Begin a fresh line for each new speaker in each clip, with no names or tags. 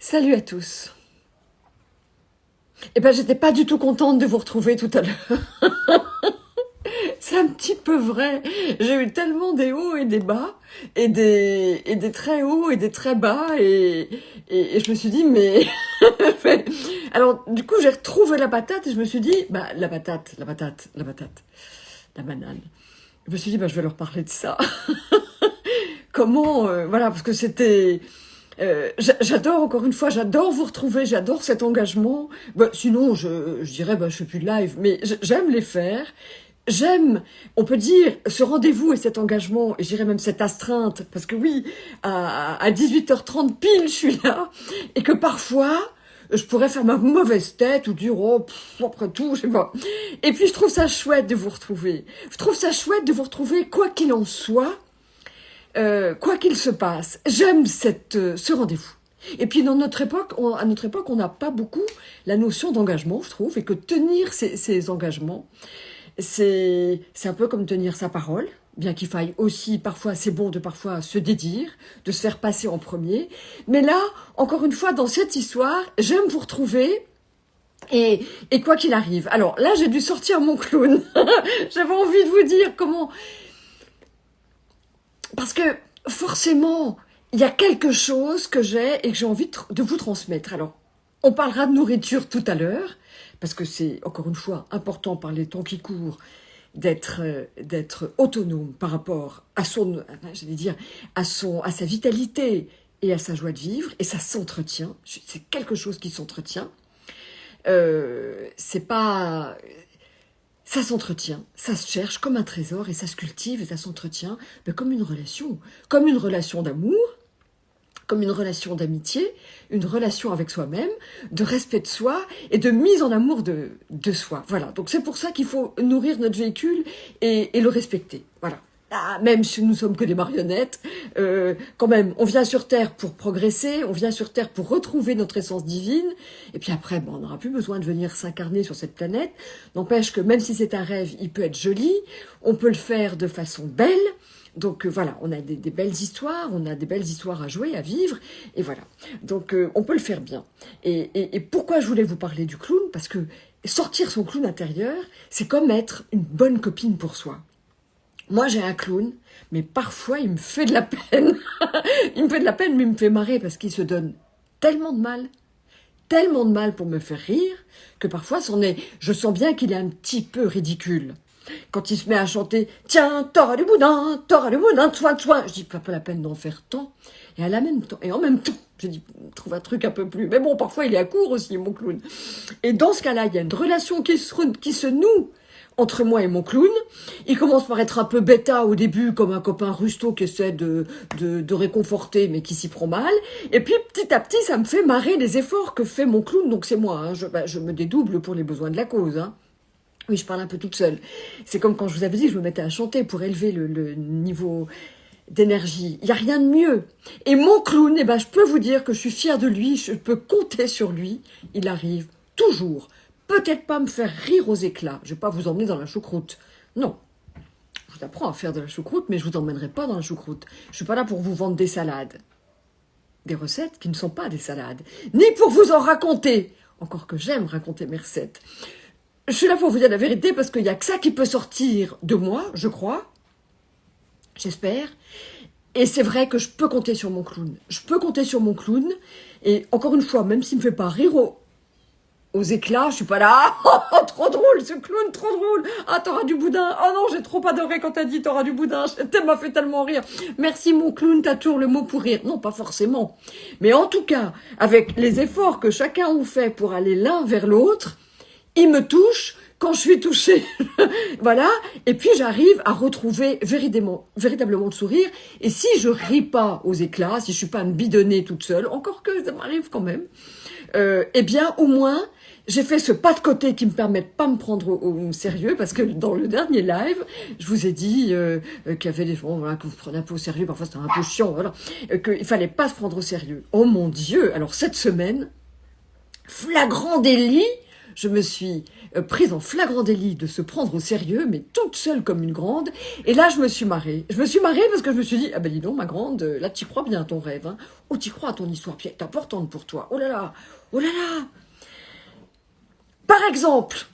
Salut à tous. Eh ben, j'étais pas du tout contente de vous retrouver tout à l'heure. C'est un petit peu vrai. J'ai eu tellement des hauts et des bas, et des très hauts et des très bas, et je me suis dit, mais... Alors, du coup, j'ai retrouvé la patate, et je me suis dit, bah, la patate, la banane. Je me suis dit, bah, je vais leur parler de ça. Comment, voilà, parce que c'était... j'adore, encore une fois, j'adore vous retrouver, j'adore cet engagement. Bah, sinon, je dirais, bah, je fais plus de live, mais j'aime les faire. J'aime, on peut dire, ce rendez-vous et cet engagement, et je dirais même cette astreinte, parce que oui, à 18h30 pile, je suis là, et que parfois, je pourrais faire ma mauvaise tête ou dire, oh, après tout, je sais pas. Et puis, je trouve ça chouette de vous retrouver. Je trouve ça chouette de vous retrouver, quoi qu'il en soit, quoi qu'il se passe. J'aime ce rendez-vous. Et puis, à notre époque, on n'a pas beaucoup la notion d'engagement, je trouve, et que tenir ces engagements, c'est un peu comme tenir sa parole, bien qu'il faille aussi, parfois, c'est bon de parfois se dédire, de se faire passer en premier. Mais là, encore une fois, dans cette histoire, j'aime vous retrouver, et quoi qu'il arrive. Alors là, j'ai dû sortir mon clown. J'avais envie de vous dire comment... Parce que, forcément, il y a quelque chose que j'ai et que j'ai envie de vous transmettre. Alors, on parlera de nourriture tout à l'heure, parce que c'est, encore une fois, important par les temps qui courent, d'être autonome par rapport à à sa vitalité et à sa joie de vivre, et ça s'entretient. C'est quelque chose qui s'entretient. C'est pas... Ça s'entretient, ça se cherche comme un trésor, et ça se cultive, et ça s'entretient comme une relation d'amour, comme une relation d'amitié, une relation avec soi-même, de respect de soi et de mise en amour de soi. Voilà, donc c'est pour ça qu'il faut nourrir notre véhicule et le respecter. Voilà. Ah, même si nous sommes que des marionnettes, quand même, on vient sur Terre pour progresser, on vient sur Terre pour retrouver notre essence divine, et puis après, on n'aura plus besoin de venir s'incarner sur cette planète. N'empêche que même si c'est un rêve, il peut être joli, on peut le faire de façon belle. Donc voilà, on a des belles histoires, on a des belles histoires à jouer, à vivre, et voilà. Donc on peut le faire bien. Et pourquoi je voulais vous parler du clown? Parce que sortir son clown intérieur, c'est comme être une bonne copine pour soi. Moi, j'ai un clown, mais parfois, il me fait de la peine. Il me fait de la peine, mais il me fait marrer parce qu'il se donne tellement de mal pour me faire rire, que parfois, je sens bien qu'il est un petit peu ridicule. Quand il se met à chanter « Tiens, t'auras du boudin, soin. » Je dis pas la peine d'en faire tant. Et en même temps, je dis « Trouve un truc un peu plus. » Mais bon, parfois, il est à court aussi, mon clown. Et dans ce cas-là, il y a une relation qui se noue entre moi et mon clown. Il commence par être un peu bêta au début, comme un copain rusto qui essaie de réconforter, mais qui s'y prend mal. Et puis, petit à petit, ça me fait marrer les efforts que fait mon clown. Donc, c'est moi, hein. Je me dédouble pour les besoins de la cause, hein. Oui, je parle un peu toute seule. C'est comme quand je vous avais dit que je me mettais à chanter pour élever le niveau d'énergie. Il n'y a rien de mieux. Et mon clown, je peux vous dire que je suis fière de lui, je peux compter sur lui. Il arrive toujours. Peut-être pas me faire rire aux éclats. Je vais pas vous emmener dans la choucroute. Non. Je vous apprends à faire de la choucroute, mais je vous emmènerai pas dans la choucroute. Je suis pas là pour vous vendre des salades. Des recettes qui ne sont pas des salades. Ni pour vous en raconter. Encore que j'aime raconter mes recettes. Je suis là pour vous dire la vérité parce qu'il n'y a que ça qui peut sortir de moi, je crois. J'espère. Et c'est vrai que je peux compter sur mon clown. Je peux compter sur mon clown. Et encore une fois, même s'il ne me fait pas rire aux éclats, je suis pas là. Oh, trop drôle, ce clown, trop drôle. Ah, t'auras du boudin. Oh non, j'ai trop adoré quand t'as dit t'auras du boudin. Ça m'a fait tellement rire. Merci mon clown, t'as toujours le mot pour rire. Non, pas forcément. Mais en tout cas, avec les efforts que chacun vous fait pour aller l'un vers l'autre, il me touche quand je suis touchée. Voilà. Et puis, j'arrive à retrouver véritablement le sourire. Et si je ris pas aux éclats, si je suis pas à me bidonner toute seule, encore que ça m'arrive quand même, eh bien, au moins, j'ai fait ce pas de côté qui me permet de pas me prendre au sérieux, parce que dans le dernier live, je vous ai dit qu'il y avait des gens que vous prenez un peu au sérieux, parfois c'était un peu chiant, voilà, qu'il fallait pas se prendre au sérieux. Oh mon Dieu. Alors, cette semaine, flagrant délit, je me suis prise en flagrant délit de se prendre au sérieux, mais toute seule comme une grande. Et là, je me suis marrée. Je me suis marrée parce que je me suis dit, ah ben dis donc, ma grande, là, tu crois bien à ton rêve. Hein. Oh, tu crois à ton histoire, puis elle est importante pour toi. Oh là là, oh là là. Par exemple,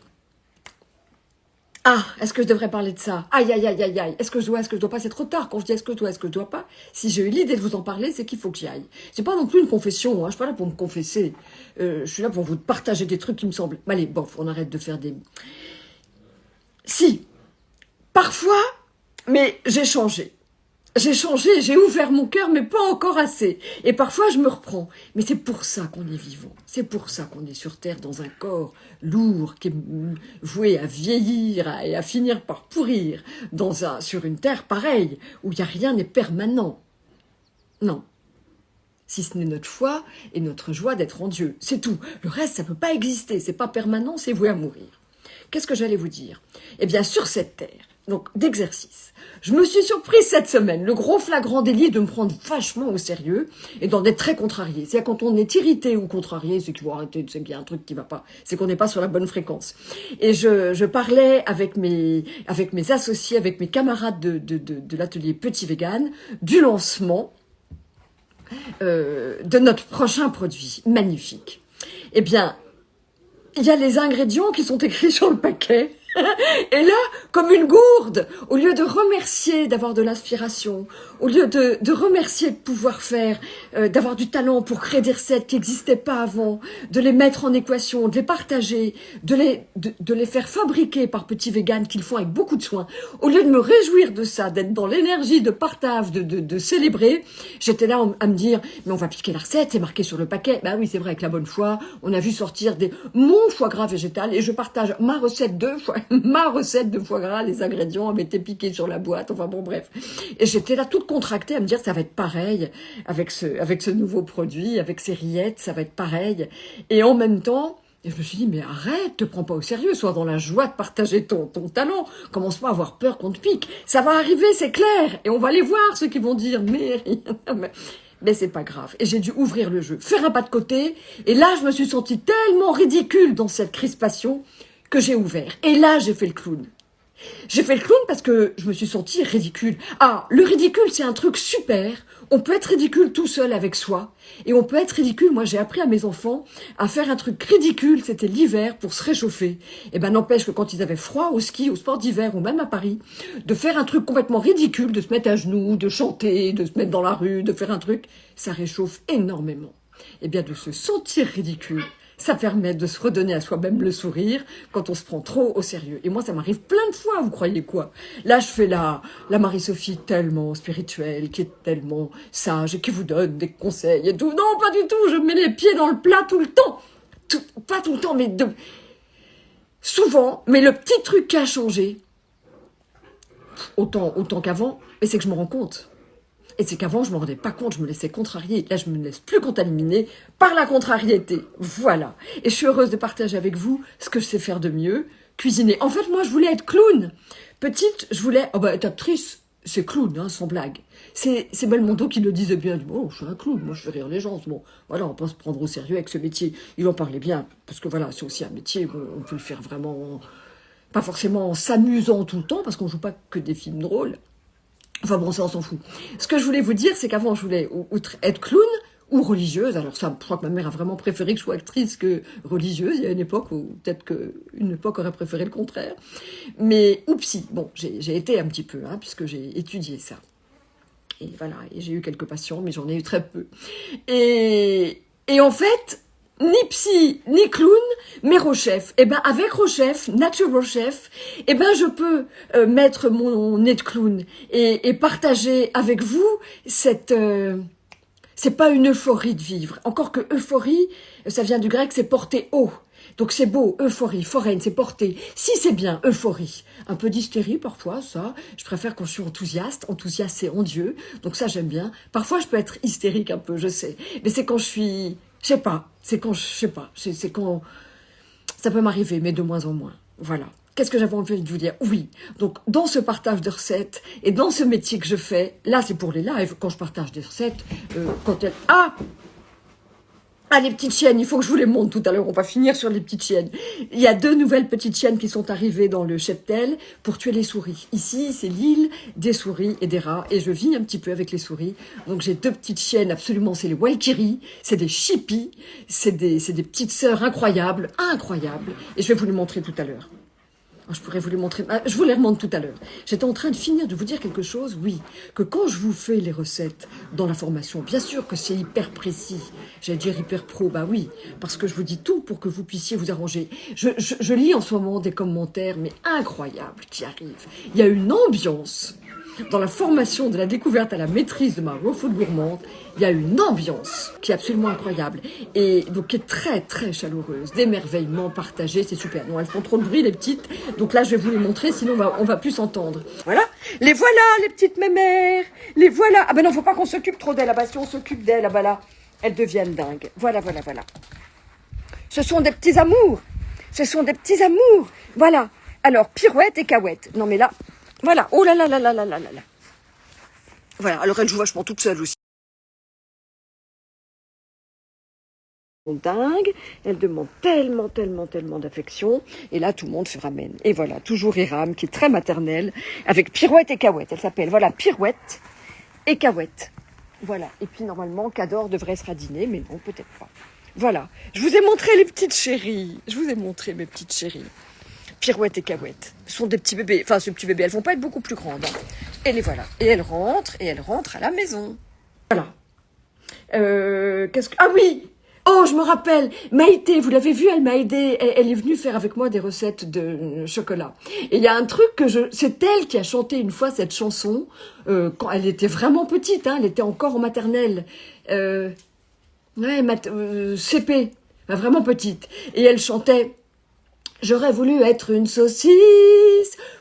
ah, est-ce que je devrais parler de ça? Aïe, aïe, aïe, aïe, aïe. Est-ce que je dois pas? C'est trop tard. Quand je dis est-ce que je dois pas, si j'ai eu l'idée de vous en parler, c'est qu'il faut que j'y aille. C'est pas non plus une confession, hein. Je suis pas là pour me confesser. Je suis là pour vous partager des trucs qui me semblent. Allez, bon, on arrête de faire des... Si, parfois, mais j'ai changé. J'ai changé, j'ai ouvert mon cœur, mais pas encore assez. Et parfois, je me reprends. Mais c'est pour ça qu'on est vivant. C'est pour ça qu'on est sur Terre dans un corps lourd, qui est voué à vieillir et à finir par pourrir sur une Terre pareille, où il n'y a rien n'est permanent. Non. Si ce n'est notre foi et notre joie d'être en Dieu. C'est tout. Le reste, ça ne peut pas exister. C'est pas permanent, c'est voué à mourir. Qu'est-ce que j'allais vous dire? Eh bien, sur cette Terre, donc d'exercice, je me suis surprise cette semaine, le gros flagrant délit de me prendre vachement au sérieux et d'en être très contrarié. C'est-à-dire quand on est irrité ou contrarié, c'est qu'il faut arrêter, c'est qu'il y a un truc qui va pas, c'est qu'on n'est pas sur la bonne fréquence. Et je parlais avec mes associés, avec mes camarades de l'atelier Petit Vegan, du lancement de notre prochain produit magnifique. Eh bien, il y a les ingrédients qui sont écrits sur le paquet. Et là, comme une gourde, au lieu de remercier d'avoir de l'inspiration, au lieu de remercier de pouvoir faire, d'avoir du talent pour créer des recettes qui n'existaient pas avant, de les mettre en équation, de les partager, de les faire fabriquer par Petit Vegan qu'ils font avec beaucoup de soin, au lieu de me réjouir de ça, d'être dans l'énergie de partage, de célébrer, j'étais là à me dire, mais on va piquer la recette, c'est marqué sur le paquet. Bah oui, c'est vrai, avec la bonne foi, on a vu sortir mon foie gras végétal et je partage ma recette de foie gras, les ingrédients avaient été piqués sur la boîte, enfin bon bref. Et j'étais là toute contractée à me dire ça va être pareil avec ce nouveau produit, avec ces rillettes, ça va être pareil. Et en même temps, je me suis dit mais arrête, te prends pas au sérieux, sois dans la joie de partager ton talent, commence pas à avoir peur qu'on te pique. Ça va arriver, c'est clair, et on va les voir ceux qui vont dire mais c'est pas grave. Et j'ai dû ouvrir le jeu, faire un pas de côté, et là je me suis sentie tellement ridicule dans cette crispation que j'ai ouvert. Et là, j'ai fait le clown. J'ai fait le clown parce que je me suis sentie ridicule. Ah, le ridicule, c'est un truc super. On peut être ridicule tout seul avec soi. Et on peut être ridicule. Moi, j'ai appris à mes enfants à faire un truc ridicule. C'était l'hiver pour se réchauffer. Et ben, n'empêche que quand ils avaient froid au ski, au sport d'hiver ou même à Paris, de faire un truc complètement ridicule, de se mettre à genoux, de chanter, de se mettre dans la rue, de faire un truc, ça réchauffe énormément. Et bien, de se sentir ridicule, ça permet de se redonner à soi-même le sourire quand on se prend trop au sérieux. Et moi, ça m'arrive plein de fois, vous croyez quoi? Là, je fais la Marie-Sophie tellement spirituelle, qui est tellement sage et qui vous donne des conseils et tout. Non, pas du tout, je mets les pieds dans le plat tout le temps. Pas tout le temps, mais souvent. Mais le petit truc qui a changé, autant qu'avant, c'est que je me rends compte. Et c'est qu'avant, je ne me rendais pas compte, je me laissais contrarier. Là, je ne me laisse plus contaminer par la contrariété. Voilà. Et je suis heureuse de partager avec vous ce que je sais faire de mieux, cuisiner. En fait, moi, je voulais être clown. Petite, je voulais... Oh bah, être actrice, c'est clown, hein, sans blague. C'est Belmondo qui le disait bien. Bon, je suis un clown, moi, je fais rire les gens. Bon, voilà, on va pas se prendre au sérieux avec ce métier. Il en parlait bien, parce que voilà, c'est aussi un métier où on peut le faire vraiment... Pas forcément en s'amusant tout le temps, parce qu'on joue pas que des films drôles. Enfin bon, ça on s'en fout. Ce que je voulais vous dire, c'est qu'avant, je voulais être clown ou religieuse. Alors ça, je crois que ma mère a vraiment préféré que je sois actrice que religieuse. Il y a une époque où peut-être qu'une époque aurait préféré le contraire. Mais oupsie, bon, j'ai été un petit peu, hein, puisque j'ai étudié ça. Et voilà, et j'ai eu quelques patients, mais j'en ai eu très peu. Et en fait... Ni psy, ni clown, mais Rochef. Et ben avec Rochef, Nature Rochef, et ben je peux mettre mon nez de clown et partager avec vous cette... c'est pas une euphorie de vivre. Encore que euphorie, ça vient du grec, c'est porter haut. Donc c'est beau, euphorie, foraine, c'est porter. Si c'est bien, euphorie. Un peu d'hystérie parfois, ça. Je préfère quand je suis enthousiaste. Enthousiaste, c'est en Dieu. Donc ça, j'aime bien. Parfois, je peux être hystérique un peu, je sais. Mais c'est quand je suis... Je sais pas. C'est quand... Je sais pas. C'est quand... Ça peut m'arriver, mais de moins en moins. Voilà. Qu'est-ce que j'avais envie de vous dire? Oui. Donc, dans ce partage de recettes et dans ce métier que je fais, là, c'est pour les lives. Quand je partage des recettes, quand elles... Ah! Ah, les petites chiennes, il faut que je vous les montre tout à l'heure, on va finir sur les petites chiennes. Il y a 2 nouvelles petites chiennes qui sont arrivées dans le cheptel pour tuer les souris. Ici, c'est l'île des souris et des rats, et je vis un petit peu avec les souris. Donc j'ai 2 petites chiennes, absolument, c'est les Walkyries, c'est des chippies, c'est des petites sœurs incroyables, incroyables, et je vais vous les montrer tout à l'heure. Je pourrais vous les montrer. Je vous les remonte tout à l'heure. J'étais en train de finir de vous dire quelque chose, oui, que quand je vous fais les recettes dans la formation, bien sûr que c'est hyper précis, j'allais dire hyper pro, bah oui, parce que je vous dis tout pour que vous puissiez vous arranger. Je lis en ce moment des commentaires, mais incroyables, qui arrivent. Il y a une ambiance. Dans la formation de la découverte à la maîtrise de ma raw food gourmande, il y a une ambiance qui est absolument incroyable et donc qui est très très chaleureuse, d'émerveillement partagé, c'est super. Non, elles font trop de bruit les petites, donc là je vais vous les montrer, sinon on va plus s'entendre. Voilà, les voilà les petites mémères, les voilà. Ah ben non, faut pas qu'on s'occupe trop d'elles, ah bah si on s'occupe d'elles, ah bah là, elles deviennent dingues. Voilà, voilà, voilà. Ce sont des petits amours, ce sont des petits amours, voilà. Alors, Pirouette et Cahouette, non mais là... Voilà, oh là là là là là là là là. Voilà, alors elle joue vachement toute seule aussi. Dingue, elle demande tellement, tellement, tellement d'affection, et là tout le monde se ramène. Et voilà, toujours Hiram, qui est très maternelle, avec Pirouette et Cahouette. Elle s'appelle, voilà, Pirouette et Cahouette. Voilà, et puis normalement, Cador devrait se radiner, mais non, peut-être pas. Voilà, je vous ai montré les petites chéries, je vous ai montré mes petites chéries. Pirouette et Cahouette. Ce sont des petits bébés. Enfin, ces petits bébés, elles vont pas être beaucoup plus grandes. Hein. Et les voilà. Et elles rentrent à la maison. Voilà. Qu'est-ce que... Ah oui! Oh, je me rappelle, Maïté, vous l'avez vu, elle m'a aidée. Elle est venue faire avec moi des recettes de chocolat. Et il y a un truc c'est elle qui a chanté une fois cette chanson quand elle était vraiment petite. Hein, elle était encore en maternelle. CP, vraiment petite. Et elle chantait... J'aurais voulu être une saucisse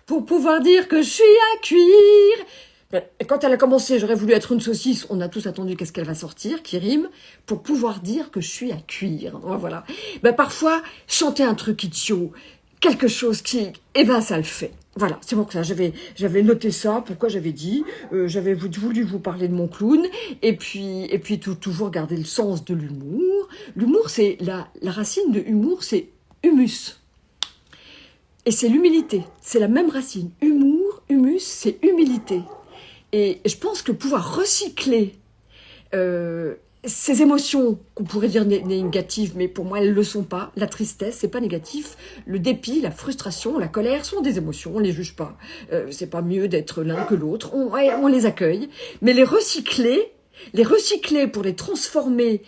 pour pouvoir dire que je suis à cuire. Et quand elle a commencé, j'aurais voulu être une saucisse, on a tous attendu qu'est-ce qu'elle va sortir, qui rime, pour pouvoir dire que je suis à cuire. Voilà. Ben, parfois, chanter un truc idiot, quelque chose qui... Eh ben, ça le fait. Voilà, c'est pour ça, j'avais noté ça, pourquoi j'avais dit, j'avais voulu vous parler de mon clown, et puis toujours garder le sens de l'humour. L'humour, c'est la racine de humour, c'est humus. Et c'est l'humilité, c'est la même racine. Humour, humus, c'est humilité. Et je pense que pouvoir recycler ces émotions qu'on pourrait dire négatives, mais pour moi elles ne le sont pas. La tristesse, c'est pas négatif. Le dépit, la frustration, la colère sont des émotions, on les juge pas. C'est pas mieux d'être l'un que l'autre, on les accueille. Mais les recycler pour les transformer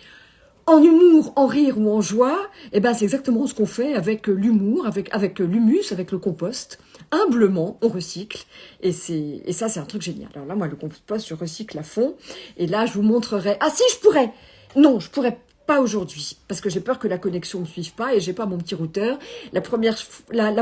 en humour, en rire ou en joie, eh ben c'est exactement ce qu'on fait avec l'humour, avec l'humus, avec le compost. Humblement, on recycle. Et ça, c'est un truc génial. Alors là, moi, le compost, je recycle à fond. Et là, je vous montrerai... Ah si, je pourrais. Non, je pourrais pas aujourd'hui, parce que j'ai peur que la connexion ne suive pas et j'ai pas mon petit routeur. La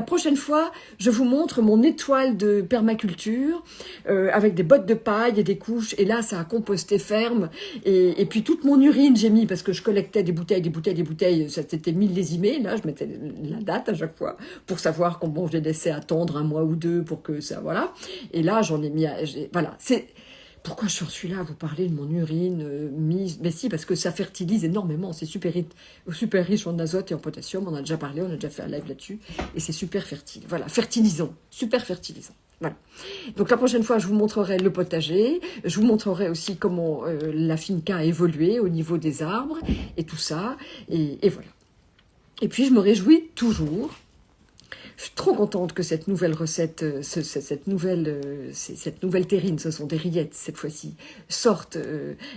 prochaine fois, je vous montre mon étoile de permaculture avec des bottes de paille et des couches. Et là, ça a composté ferme. Et puis toute mon urine, j'ai mis, parce que je collectais des bouteilles, ça s'était millésimé. Là, je mettais la date à chaque fois pour savoir comment je les laissais attendre 1 mois ou 2 pour que ça, voilà. Et là, j'en ai mis, voilà, c'est... Pourquoi je suis là à vous parler de mon urine mise? Mais si, parce que ça fertilise énormément. C'est super riche en azote et en potassium. On a déjà parlé, on a déjà fait un live là-dessus. Et c'est super fertile. Voilà, fertilisant. Super fertilisant. Voilà. Donc la prochaine fois, je vous montrerai le potager. Je vous montrerai aussi comment la finca a évolué au niveau des arbres et tout ça. Et voilà. Et puis, je me réjouis toujours. Je suis trop contente que cette nouvelle recette, cette nouvelle terrine, ce sont des rillettes cette fois-ci, sorte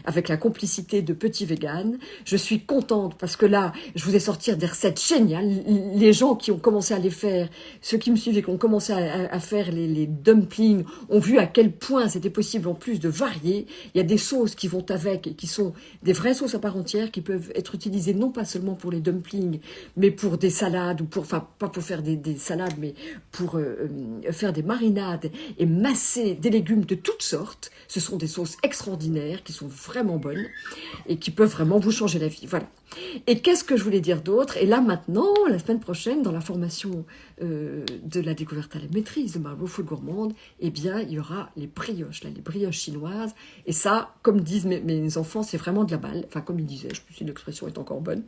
avec la complicité de petits véganes. Je suis contente parce que là, je vous ai sorti des recettes géniales. Les gens qui ont commencé à les faire, ceux qui me suivent et qui ont commencé à faire les dumplings, ont vu à quel point c'était possible en plus de varier. Il y a des sauces qui vont avec et qui sont des vraies sauces à part entière qui peuvent être utilisées non pas seulement pour les dumplings, mais pour des salades ou enfin pas pour faire des salades, mais pour faire des marinades et masser des légumes de toutes sortes. Ce sont des sauces extraordinaires qui sont vraiment bonnes et qui peuvent vraiment vous changer la vie. Voilà. Et qu'est-ce que je voulais dire d'autre? Et là, maintenant, la semaine prochaine, dans la formation de la découverte à la maîtrise de ma food gourmande, eh bien, il y aura les brioches, là, les brioches chinoises. Et ça, comme disent mes enfants, c'est vraiment de la balle. Enfin, comme ils disaient, je sais plus si l'expression est encore bonne,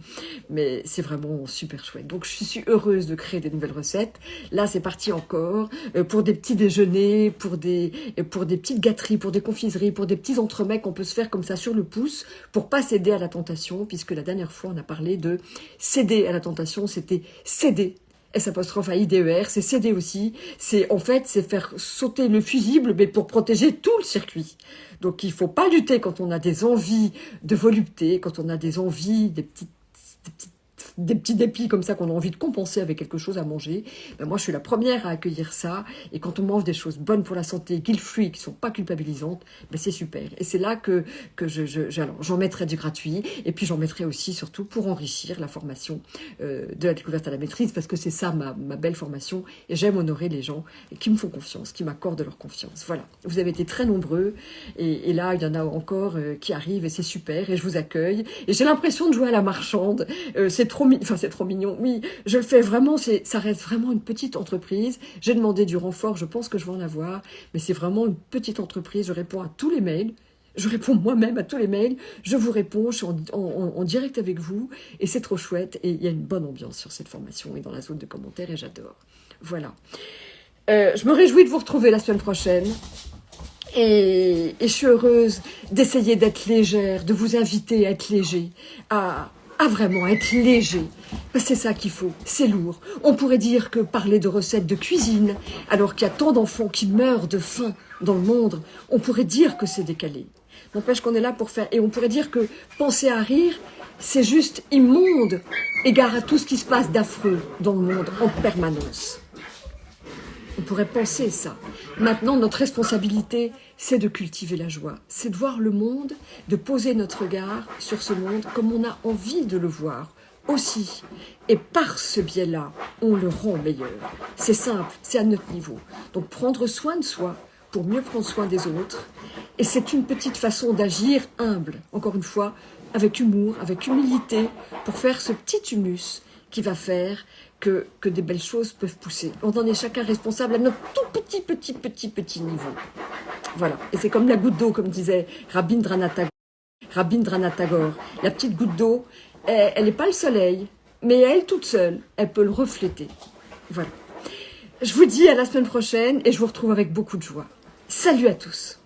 mais c'est vraiment super chouette. Donc, je suis heureuse de créer des nouvelles recettes. Là, c'est parti encore pour des petits déjeuners, pour des petites gâteries, pour des confiseries, pour des petits entremets qu'on peut se faire comme ça sur le pouce, pour pas céder à la tentation, puisque la dernière fois, on a parlé de céder à la tentation, c'était céder. S'-I-D-E-R, c'est céder aussi. En fait, c'est faire sauter le fusible, mais pour protéger tout le circuit. Donc, il faut pas lutter quand on a des envies de volupté, quand on a des envies, des petits dépits comme ça qu'on a envie de compenser avec quelque chose à manger. Ben moi, je suis la première à accueillir ça. Et quand on mange des choses bonnes pour la santé, guilt-free, qui sont pas culpabilisantes, ben c'est super. Et c'est là que alors, j'en mettrai du gratuit. Et puis, j'en mettrai aussi, surtout, pour enrichir la formation de la découverte à la maîtrise, parce que c'est ça, ma belle formation. Et j'aime honorer les gens qui me font confiance, qui m'accordent leur confiance. Voilà. Vous avez été très nombreux. Et là, il y en a encore qui arrivent et c'est super. Et je vous accueille. Et j'ai l'impression de jouer à la marchande. C'est trop mignon. Oui, je le fais vraiment, ça reste vraiment une petite entreprise. J'ai demandé du renfort, je pense que je vais en avoir, mais c'est vraiment une petite entreprise. Je réponds à tous les mails. Je réponds moi-même à tous les mails. Je vous réponds, je suis en direct avec vous. Et c'est trop chouette. Et il y a une bonne ambiance sur cette formation et dans la zone de commentaires et j'adore. Voilà. Je me réjouis de vous retrouver la semaine prochaine. Et je suis heureuse d'essayer d'être légère, de vous inviter à être léger, à vraiment être léger. C'est ça qu'il faut, c'est lourd. On pourrait dire que parler de recettes de cuisine, alors qu'il y a tant d'enfants qui meurent de faim dans le monde, on pourrait dire que c'est décalé. N'empêche qu'on est là pour faire... Et on pourrait dire que penser à rire, c'est juste immonde, égard à tout ce qui se passe d'affreux dans le monde en permanence. On pourrait penser ça. Maintenant, notre responsabilité, c'est de cultiver la joie. C'est de voir le monde, de poser notre regard sur ce monde comme on a envie de le voir aussi. Et par ce biais-là, on le rend meilleur. C'est simple, c'est à notre niveau. Donc prendre soin de soi pour mieux prendre soin des autres. Et c'est une petite façon d'agir humble, encore une fois, avec humour, avec humilité, pour faire ce petit humus qui va faire que des belles choses peuvent pousser. On en est chacun responsable à notre tout petit niveau. Voilà. Et c'est comme la goutte d'eau, comme disait Rabindranath Tagore. La petite goutte d'eau, elle n'est pas le soleil, mais elle, toute seule, elle peut le refléter. Voilà. Je vous dis à la semaine prochaine et je vous retrouve avec beaucoup de joie. Salut à tous.